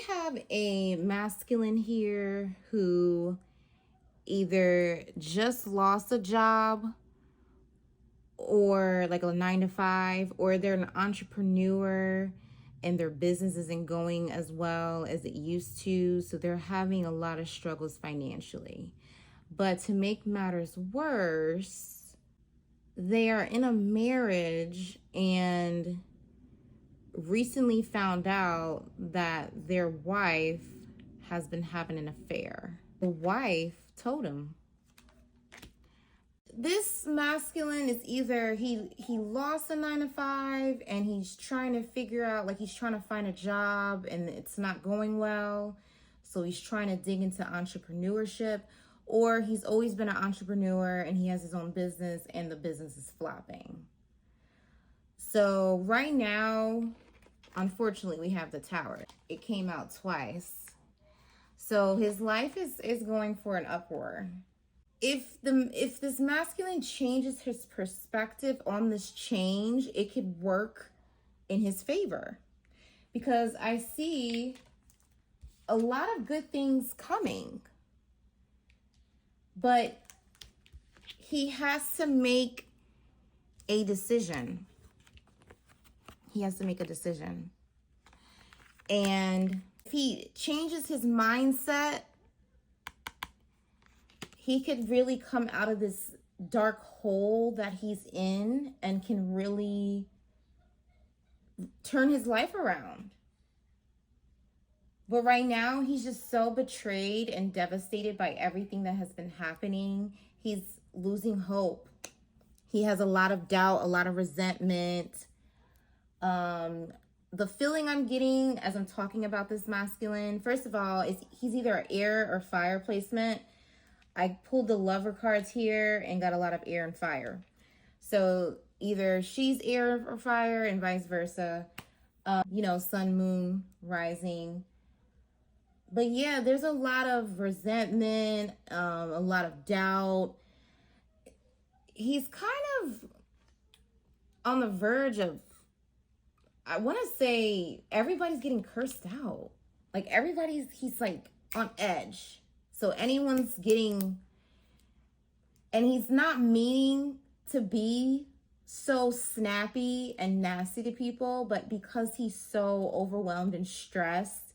have a masculine here who either just lost a job or like a 9 to 5, or they're an entrepreneur and their business isn't going as well as it used to. So they're having a lot of struggles financially. But to make matters worse, they are in a marriage and recently found out that their wife has been having an affair. The wife told him. This masculine is either he lost a 9 to 5 and he's trying to figure out, like, he's trying to find a job and it's not going well, so he's trying to dig into entrepreneurship, or he's always been an entrepreneur and he has his own business and the business is flopping. So right now, unfortunately, we have the Tower. It came out twice. So his life is going for an uproar. If this masculine changes his perspective on this change, it could work in his favor. Because I see a lot of good things coming. But he has to make a decision. He has to make a decision. And if he changes his mindset, he could really come out of this dark hole that he's in and can really turn his life around. But right now, he's just so betrayed and devastated by everything that has been happening. He's losing hope. He has a lot of doubt, a lot of resentment. The feeling I'm getting as I'm talking about this masculine, first of all, is he's either an air or fire placement. I pulled the lover cards here and got a lot of air and fire. So either she's air or fire and vice versa. Sun, moon, rising. But yeah, there's a lot of resentment, a lot of doubt. He's kind of on the verge of, I want to say, everybody's getting cursed out. Like he's like on edge. So anyone's getting, and he's not meaning to be so snappy and nasty to people, but because he's so overwhelmed and stressed,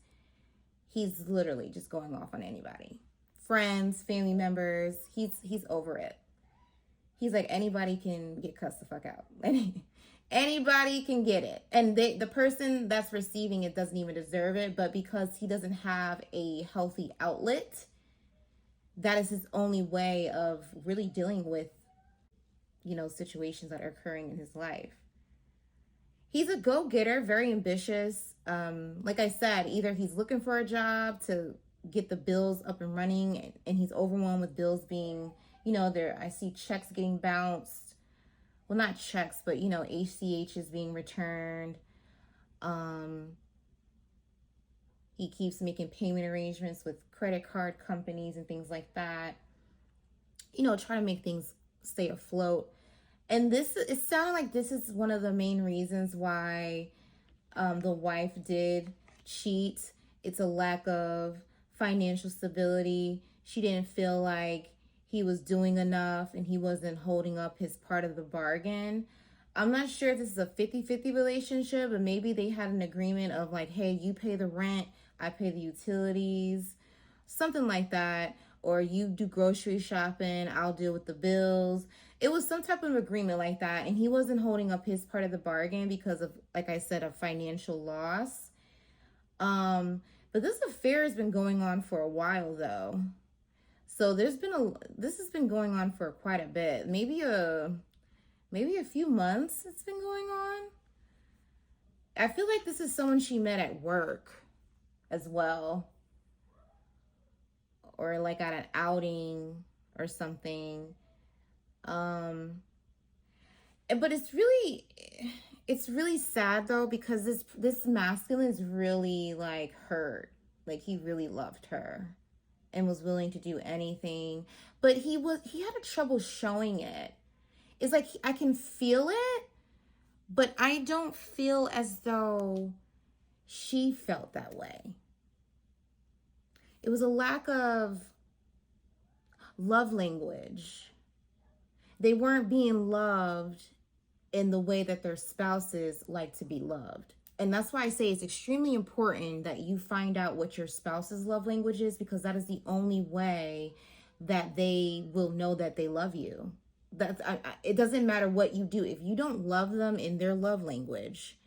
he's literally just going off on anybody. Friends, family members, he's over it. He's like, anybody can get cussed the fuck out. Anybody can get it. And the person that's receiving it doesn't even deserve it, but because he doesn't have a healthy outlet, that is his only way of really dealing with, situations that are occurring in his life. He's a go-getter, very ambitious. Like I said, either he's looking for a job to get the bills up and running, and he's overwhelmed with bills being, I see checks getting bounced. Well, not checks, but, ACH is being returned. He keeps making payment arrangements with credit card companies and things like that. Trying to make things stay afloat. And it sounded like this is one of the main reasons why the wife did cheat. It's a lack of financial stability. She didn't feel like he was doing enough and he wasn't holding up his part of the bargain. I'm not sure if this is a 50-50 relationship, but maybe they had an agreement of like, hey, you pay the rent, I pay the utilities, something like that. Or you do grocery shopping, I'll deal with the bills. It was some type of agreement like that. And he wasn't holding up his part of the bargain because of, like I said, a financial loss. But this affair has been going on for a while though. So this has been going on for quite a bit. Maybe a few months it's been going on. I feel like this is someone she met at work as well. Or like at an outing or something. But it's really sad though, because this masculine is really like hurt. Like he really loved her and was willing to do anything. But he had a trouble showing it. It's like I can feel it, but I don't feel as though she felt that way. It was a lack of love language. They weren't being loved in the way that their spouses like to be loved. And that's why I say it's extremely important that you find out what your spouse's love language is, because that is the only way that they will know that they love you. It doesn't matter what you do. If you don't love them in their love language,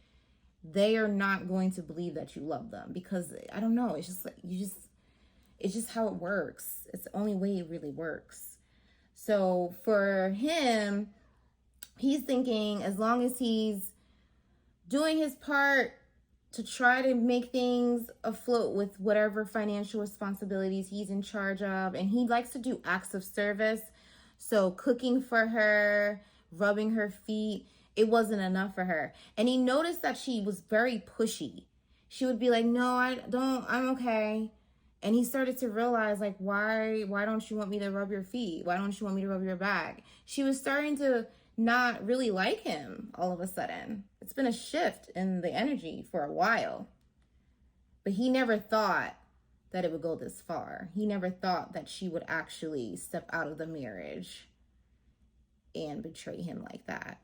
they are not going to believe that you love them, because I don't know. It's just like it's just how it works. It's the only way it really works. So for him, he's thinking as long as he's doing his part to try to make things afloat with whatever financial responsibilities he's in charge of, and he likes to do acts of service. So cooking for her, rubbing her feet, it wasn't enough for her. And he noticed that she was very pushy. She would be like, no, I'm okay. And he started to realize, like, why don't you want me to rub your feet? Why don't you want me to rub your back? She was starting to not really like him all of a sudden. It's been a shift in the energy for a while. But he never thought that it would go this far. He never thought that she would actually step out of the marriage and betray him like that.